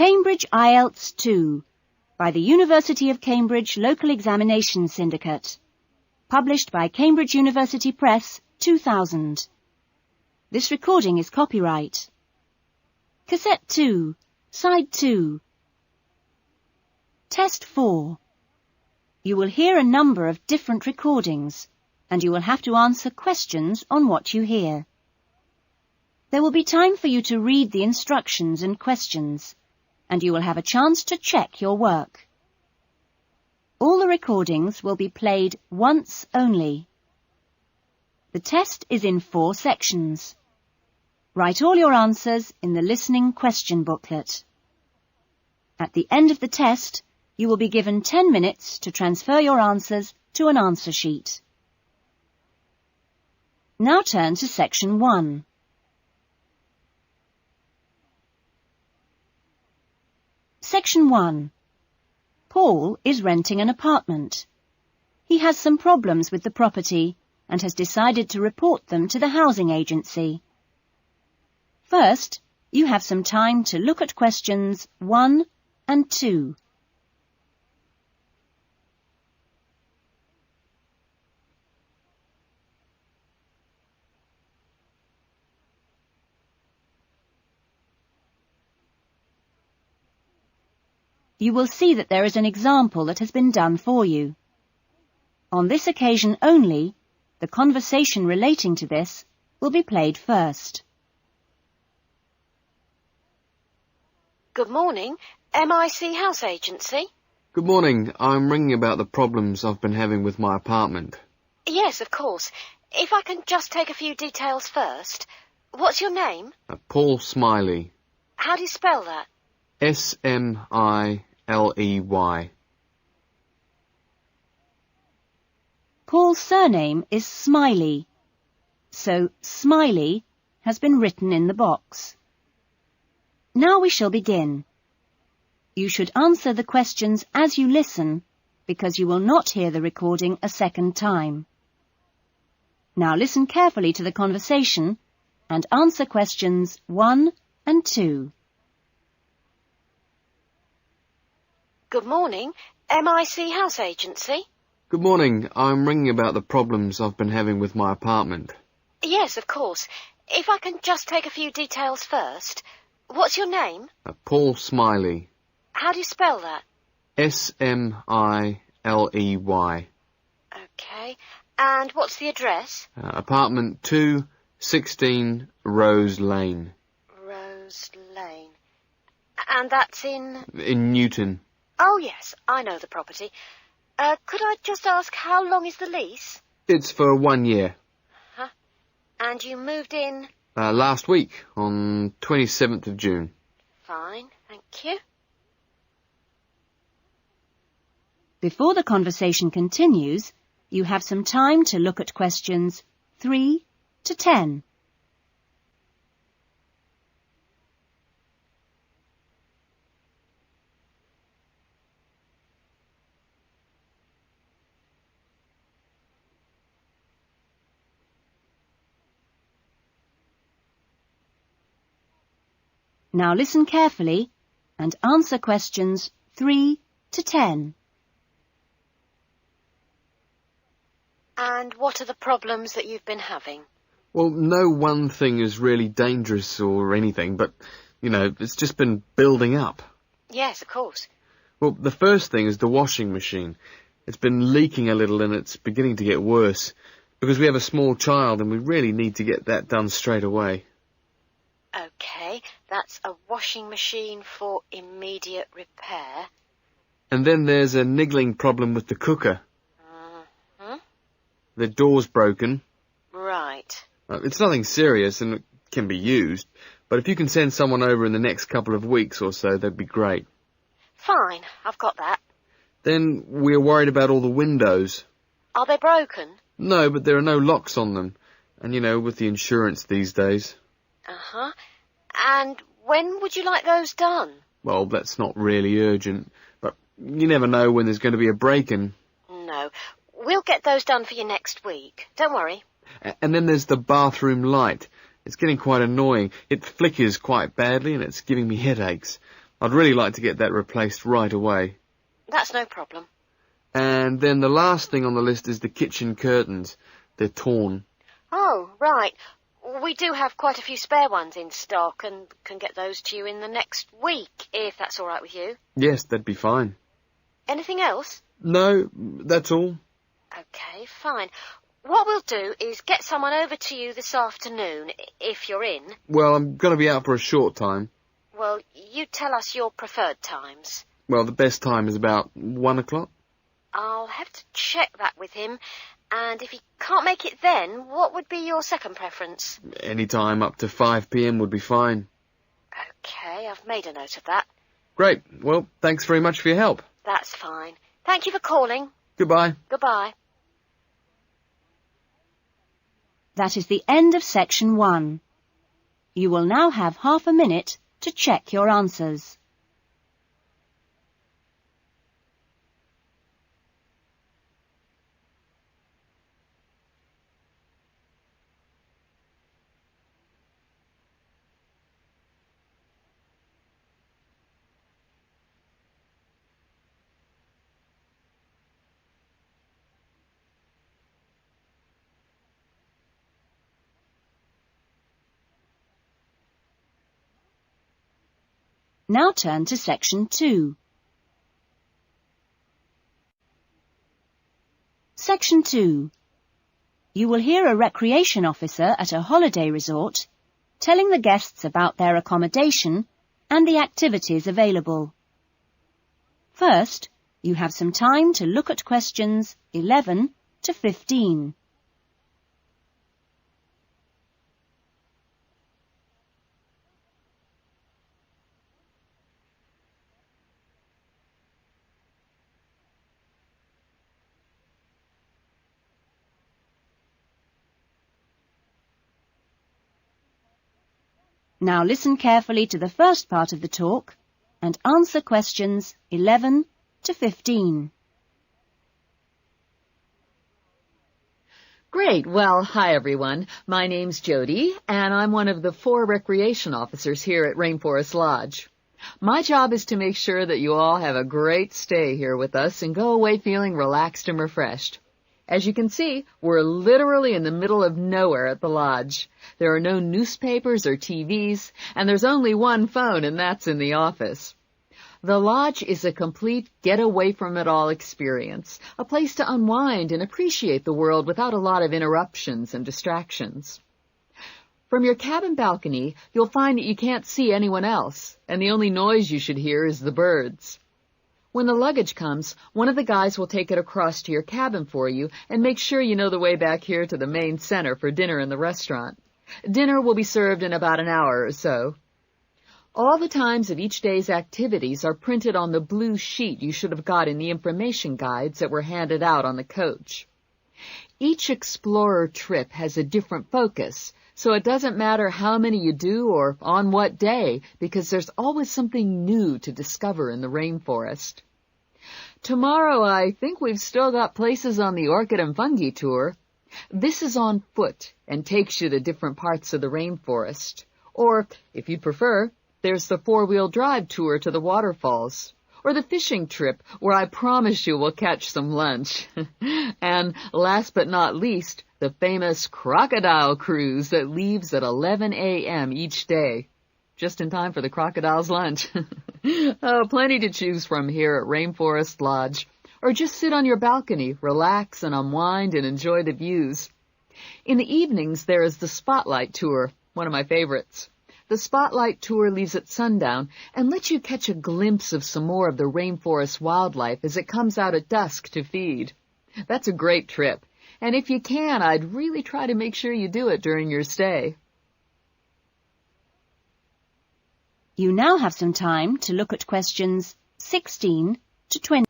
Cambridge IELTS 2 by the University of Cambridge Local Examination Syndicate. Published by Cambridge University Press, 2000. This recording is copyright. Cassette 2, Side 2. Test 4. You will hear a number of different recordings, and you will have to answer questions on what you hear. There will be time for you to read the instructions and questions, and you will have a chance to check your work. All the recordings will be played once only. The test is in 4 sections. Write all your answers in the listening question booklet. At the end of the test, you will be given 10 minutes to transfer your answers to an answer sheet. Now turn to Section 1. Section 1. Paul is renting an apartment. He has some problems with the property and has decided to report them to the housing agency. First, you have some time to look at questions 1 and 2. You will see that there is an example that has been done for you. On this occasion only, the conversation relating to this will be played first. Good morning, MIC House Agency. Good morning. I'm ringing about the problems I've been having with my apartment. Yes, of course. If I can just take a few details first. What's your name? Paul Smiley. How do you spell that? Smiley. Paul's surname is Smiley, so Smiley has been written in the box. Now we shall begin. You should answer the questions as you listen, because you will not hear the recording a second time. Now listen carefully to the conversation and answer questions 1 and 2. Good morning, MIC House Agency. Good morning. I'm ringing about the problems I've been having with my apartment. Yes, of course. If I can just take a few details first. What's your name? Paul Smiley. How do you spell that? Smiley. Okay. And what's the address? Apartment 216 Rose Lane. Rose Lane. And that's in Newton. Oh, yes, I know the property. Could I just ask, how long is the lease? It's for 1 year. Huh? And you moved in? Last week, on 27th of June. Fine, thank you. Before the conversation continues, you have some time to look at questions 3 to 10. Now listen carefully and answer questions 3 to 10. And what are the problems that you've been having? Well, no one thing is really dangerous or anything, but, it's just been building up. Yes, of course. Well, the first thing is the washing machine. It's been leaking a little and it's beginning to get worse, because we have a small child and we really need to get that done straight away. Okay, that's a washing machine for immediate repair. And then there's a niggling problem with the cooker. Mm-hmm. The door's broken. Right. It's nothing serious and it can be used, but if you can send someone over in the next couple of weeks or so, that'd be great. Fine, I've got that. Then we're worried about all the windows. Are they broken? No, but there are no locks on them. And, with the insurance these days. Uh-huh. And when would you like those done? Well, that's not really urgent, but you never know when there's going to be a break-in. No. We'll get those done for you next week. Don't worry. And then there's the bathroom light. It's getting quite annoying. It flickers quite badly and it's giving me headaches. I'd really like to get that replaced right away. That's no problem. And then the last thing on the list is the kitchen curtains. They're torn. Oh, right. We do have quite a few spare ones in stock and can get those to you in the next week, if that's all right with you. Yes, that'd be fine. Anything else? No, that's all. OK, fine. What we'll do is get someone over to you this afternoon, if you're in. Well, I'm going to be out for a short time. Well, you tell us your preferred times. Well, the best time is about 1 o'clock. I'll have to check that with him, and if he can't make it then, what would be your second preference? Any time up to 5 p.m. would be fine. OK, I've made a note of that. Great. Well, thanks very much for your help. That's fine. Thank you for calling. Goodbye. Goodbye. That is the end of section 1. You will now have half a minute to check your answers. Now turn to section 2. Section 2. You will hear a recreation officer at a holiday resort telling the guests about their accommodation and the activities available. First, you have some time to look at questions 11 to 15. Now listen carefully to the first part of the talk and answer questions 11 to 15. Great. Well, hi everyone. My name's Jody, and I'm one of the 4 recreation officers here at Rainforest Lodge. My job is to make sure that you all have a great stay here with us and go away feeling relaxed and refreshed. As you can see, we're literally in the middle of nowhere at the lodge. There are no newspapers or TVs, and there's only one phone, and that's in the office. The lodge is a complete get-away-from-it-all experience, a place to unwind and appreciate the world without a lot of interruptions and distractions. From your cabin balcony, you'll find that you can't see anyone else, and the only noise you should hear is the birds. When the luggage comes, one of the guys will take it across to your cabin for you and make sure you know the way back here to the main center for dinner in the restaurant. Dinner will be served in about an hour or so. All the times of each day's activities are printed on the blue sheet you should have got in the information guides that were handed out on the coach. Each explorer trip has a different focus, so it doesn't matter how many you do or on what day, because there's always something new to discover in the rainforest. Tomorrow, I think we've still got places on the Orchid and Fungi tour. This is on foot and takes you to different parts of the rainforest. Or, if you'd prefer, there's the 4-wheel drive tour to the waterfalls. Or the fishing trip, where I promise you we'll catch some lunch. And last but not least, the famous crocodile cruise that leaves at 11 a.m. each day. Just in time for the crocodile's lunch. Oh, plenty to choose from here at Rainforest Lodge. Or just sit on your balcony, relax and unwind and enjoy the views. In the evenings, there is the Spotlight Tour, one of my favorites. The Spotlight Tour leaves at sundown and lets you catch a glimpse of some more of the rainforest wildlife as it comes out at dusk to feed. That's a great trip, and if you can, I'd really try to make sure you do it during your stay. You now have some time to look at questions 16 to 20.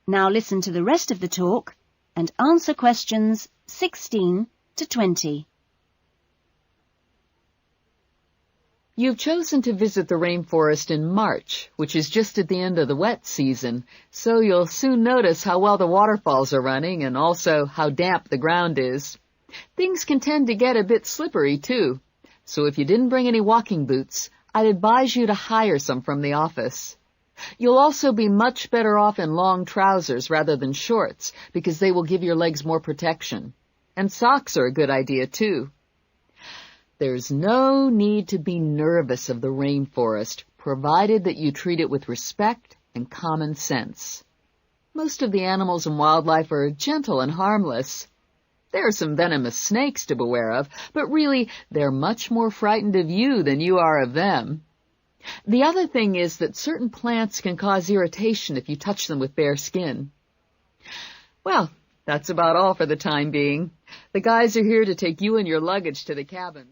Now listen to the rest of the talk and answer questions 16 to 20. You've chosen to visit the rainforest in March, which is just at the end of the wet season, so you'll soon notice how well the waterfalls are running and also how damp the ground is. Things can tend to get a bit slippery, too, so if you didn't bring any walking boots, I'd advise you to hire some from the office. You'll also be much better off in long trousers rather than shorts, because they will give your legs more protection. And socks are a good idea, too. There's no need to be nervous of the rainforest, provided that you treat it with respect and common sense. Most of the animals and wildlife are gentle and harmless. There are some venomous snakes to beware of, but really they're much more frightened of you than you are of them. The other thing is that certain plants can cause irritation if you touch them with bare skin. Well, that's about all for the time being. The guys are here to take you and your luggage to the cabin.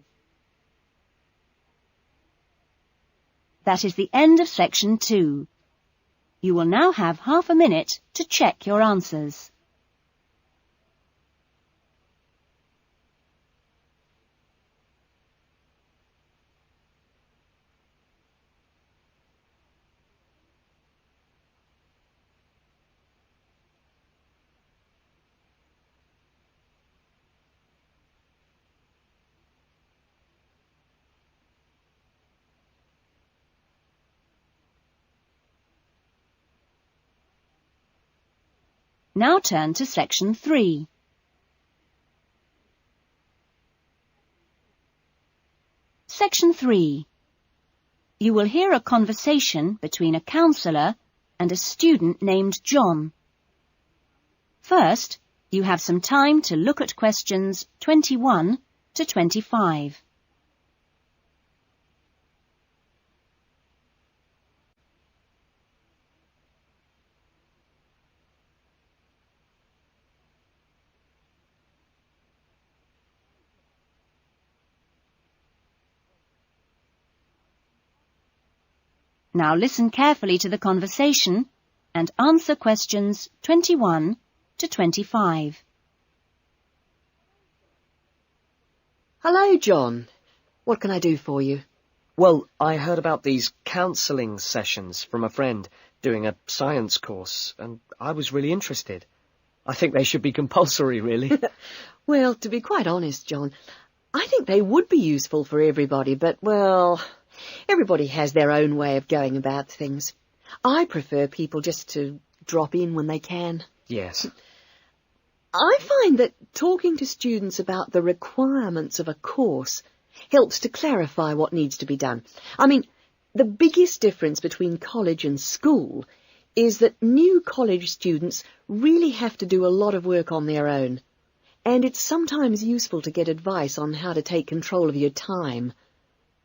That is the end of section 2. You will now have half a minute to check your answers. Now turn to section 3. Section 3. You will hear a conversation between a counsellor and a student named John. First, you have some time to look at questions 21 to 25. Now listen carefully to the conversation and answer questions 21 to 25. Hello, John. What can I do for you? Well, I heard about these counselling sessions from a friend doing a science course, and I was really interested. I think they should be compulsory, really. Well, to be quite honest, John, I think they would be useful for everybody, but, well, everybody has their own way of going about things. I prefer people just to drop in when they can. Yes. I find that talking to students about the requirements of a course helps to clarify what needs to be done. I mean, the biggest difference between college and school is that new college students really have to do a lot of work on their own, and it's sometimes useful to get advice on how to take control of your time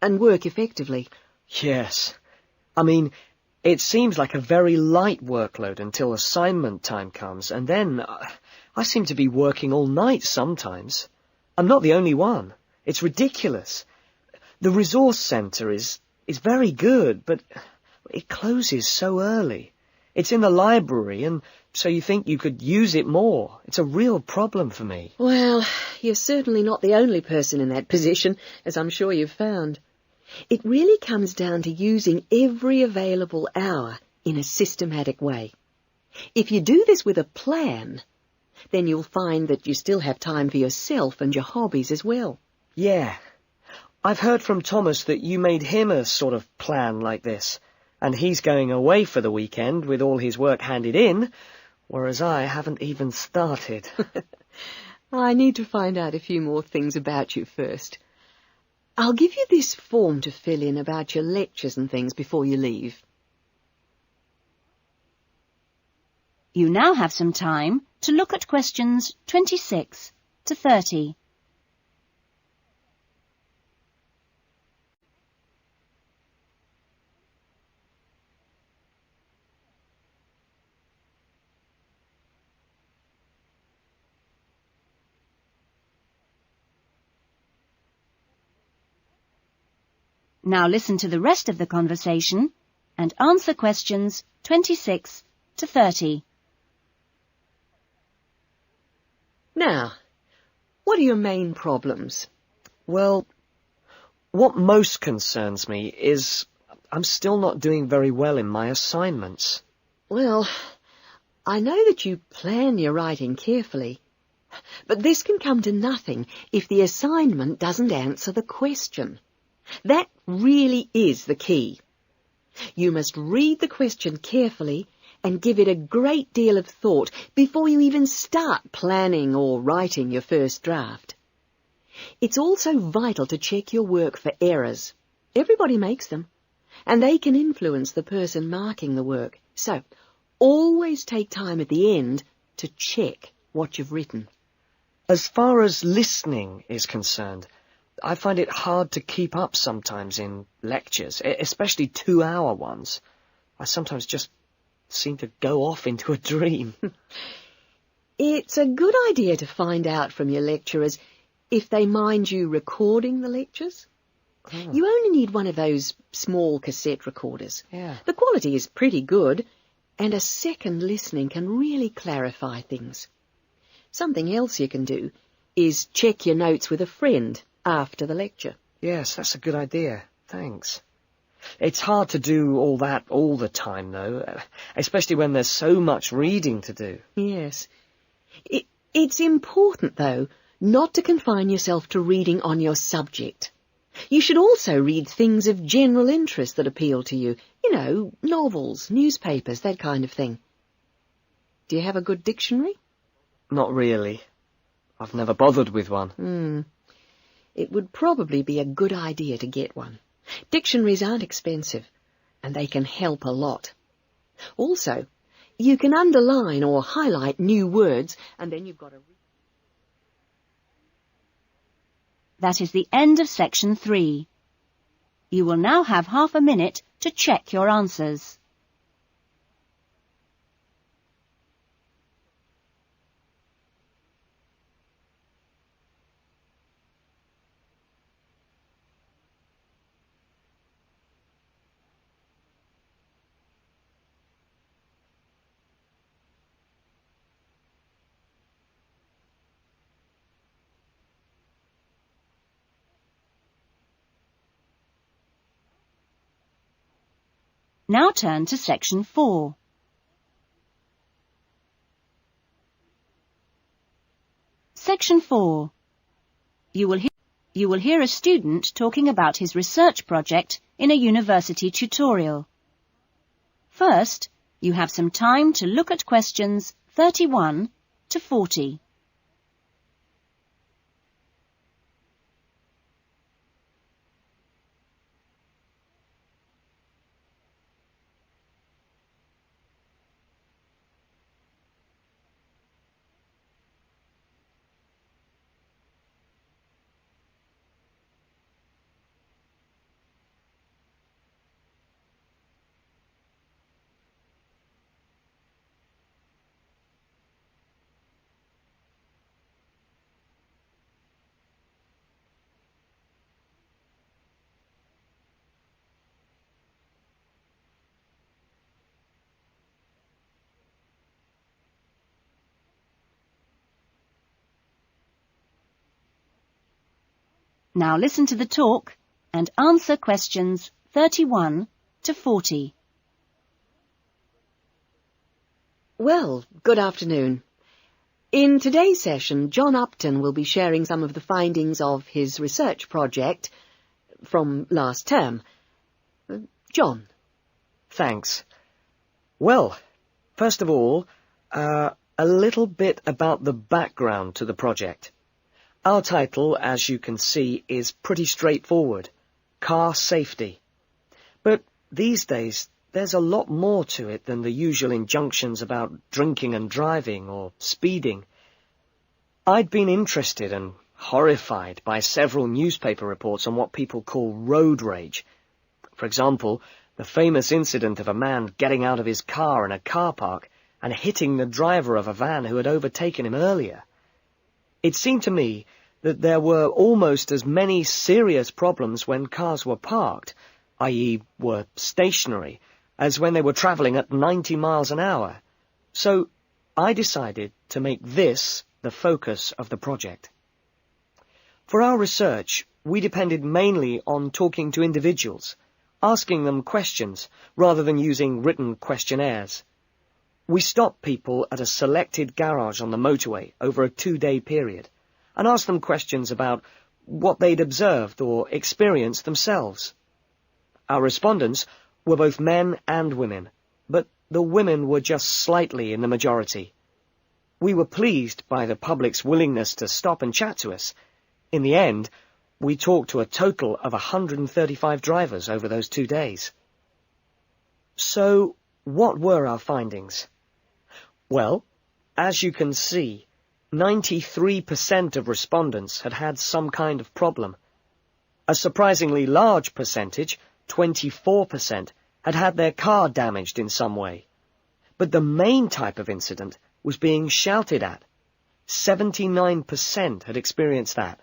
and work effectively. Yes. I mean, it seems like a very light workload until assignment time comes, and then I seem to be working all night sometimes. I'm not the only one. It's ridiculous. The resource centre is very good, but it closes so early. It's in the library, and so you think you could use it more. It's a real problem for me. Well, you're certainly not the only person in that position, as I'm sure you've found. It really comes down to using every available hour in a systematic way. If you do this with a plan, then you'll find that you still have time for yourself and your hobbies as well. Yeah. I've heard from Thomas that you made him a sort of plan like this, and he's going away for the weekend with all his work handed in, whereas I haven't even started. I need to find out a few more things about you first. I'll give you this form to fill in about your lectures and things before you leave. You now have some time to look at questions 26 to 30. Now listen to the rest of the conversation and answer questions 26 to 30. Now, what are your main problems? Well, What most concerns me is I'm still not doing very well in my assignments. Well, I know that you plan your writing carefully, but this can come to nothing if the assignment doesn't answer the question. That really is the key. You must read the question carefully and give it a great deal of thought before you even start planning or writing your first draft. It's also vital to check your work for errors. Everybody makes them, and they can influence the person marking the work. So, always take time at the end to check what you've written. As far as listening is concerned, I find it hard to keep up sometimes in lectures, especially 2-hour ones. I sometimes just seem to go off into a dream. It's a good idea to find out from your lecturers if they mind you recording the lectures. Oh. You only need one of those small cassette recorders. Yeah. The quality is pretty good, and a second listening can really clarify things. Something else you can do is check your notes with a friend after the lecture. Yes, that's a good idea. Thanks. It's hard to do all that all the time, though, especially when there's so much reading to do. Yes. It's important, though, not to confine yourself to reading on your subject. You should also read things of general interest that appeal to you. You know, novels, newspapers, that kind of thing. Do you have a good dictionary? Not really. I've never bothered with one. It would probably be a good idea to get one. Dictionaries aren't expensive, and they can help a lot. Also, you can underline or highlight new words, and then you've got a... That is the end of section 3. You will now have half a minute to check your answers. Now turn to section 4. Section 4. You will hear a student talking about his research project in a university tutorial. First, you have some time to look at questions 31 to 40. Now listen to the talk and answer questions 31 to 40. Well, good afternoon. In today's session, John Upton will be sharing some of the findings of his research project from last term. John. Thanks. Well, first of all, a little bit about the background to the project. Our title, as you can see, is pretty straightforward. Car safety. But these days, there's a lot more to it than the usual injunctions about drinking and driving or speeding. I'd been interested and horrified by several newspaper reports on what people call road rage. For example, the famous incident of a man getting out of his car in a car park and hitting the driver of a van who had overtaken him earlier. It seemed to me that there were almost as many serious problems when cars were parked, i.e. were stationary, as when they were travelling at 90 miles an hour. So I decided to make this the focus of the project. For our research, we depended mainly on talking to individuals, asking them questions rather than using written questionnaires. We stopped people at a selected garage on the motorway over a 2-day period and asked them questions about what they'd observed or experienced themselves. Our respondents were both men and women, but the women were just slightly in the majority. We were pleased by the public's willingness to stop and chat to us. In the end, we talked to a total of 135 drivers over those 2 days. So, what were our findings? Well, as you can see, 93% of respondents had had some kind of problem. A surprisingly large percentage, 24%, had had their car damaged in some way. But the main type of incident was being shouted at. 79% had experienced that.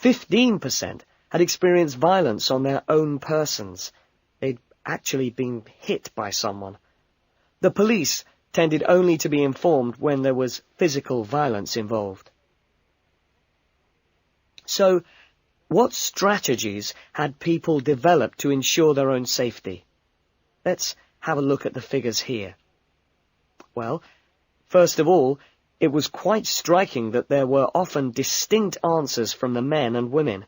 15% had experienced violence on their own persons. They'd actually been hit by someone. The police tended only to be informed when there was physical violence involved. So, what strategies had people developed to ensure their own safety? Let's have a look at the figures here. Well, first of all, it was quite striking that there were often distinct answers from the men and women.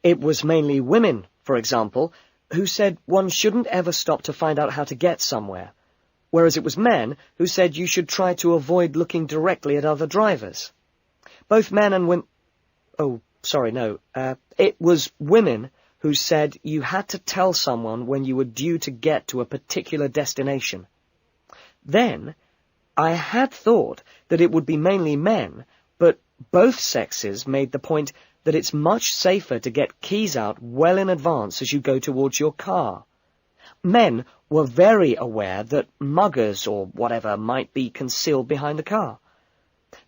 It was mainly women, for example, who said one shouldn't ever stop to find out how to get somewhere, whereas it was men who said you should try to avoid looking directly at other drivers. Both men and women... It was women who said you had to tell someone when you were due to get to a particular destination. Then, I had thought that it would be mainly men, but both sexes made the point that it's much safer to get keys out well in advance as you go towards your car. Men were very aware that muggers or whatever might be concealed behind the car.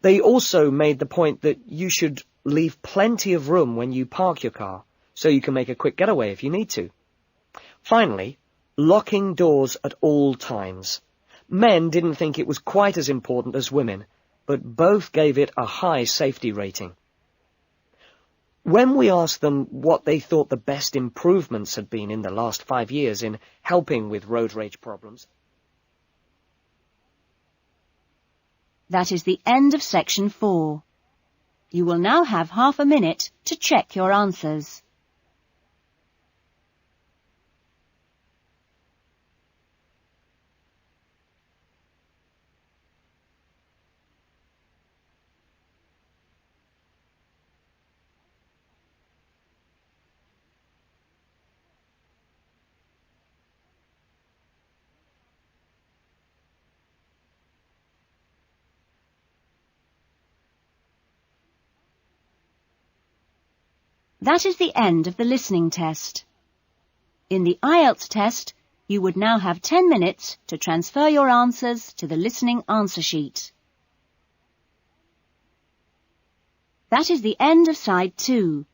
They also made the point that you should leave plenty of room when you park your car, so you can make a quick getaway if you need to. Finally, locking doors at all times. Men didn't think it was quite as important as women, but both gave it a high safety rating. When we asked them what they thought the best improvements had been in the last 5 years in helping with road rage problems... That is the end of section 4. You will now have half a minute to check your answers. That is the end of the listening test. In the IELTS test, you would now have 10 minutes to transfer your answers to the listening answer sheet. That is the end of side 2.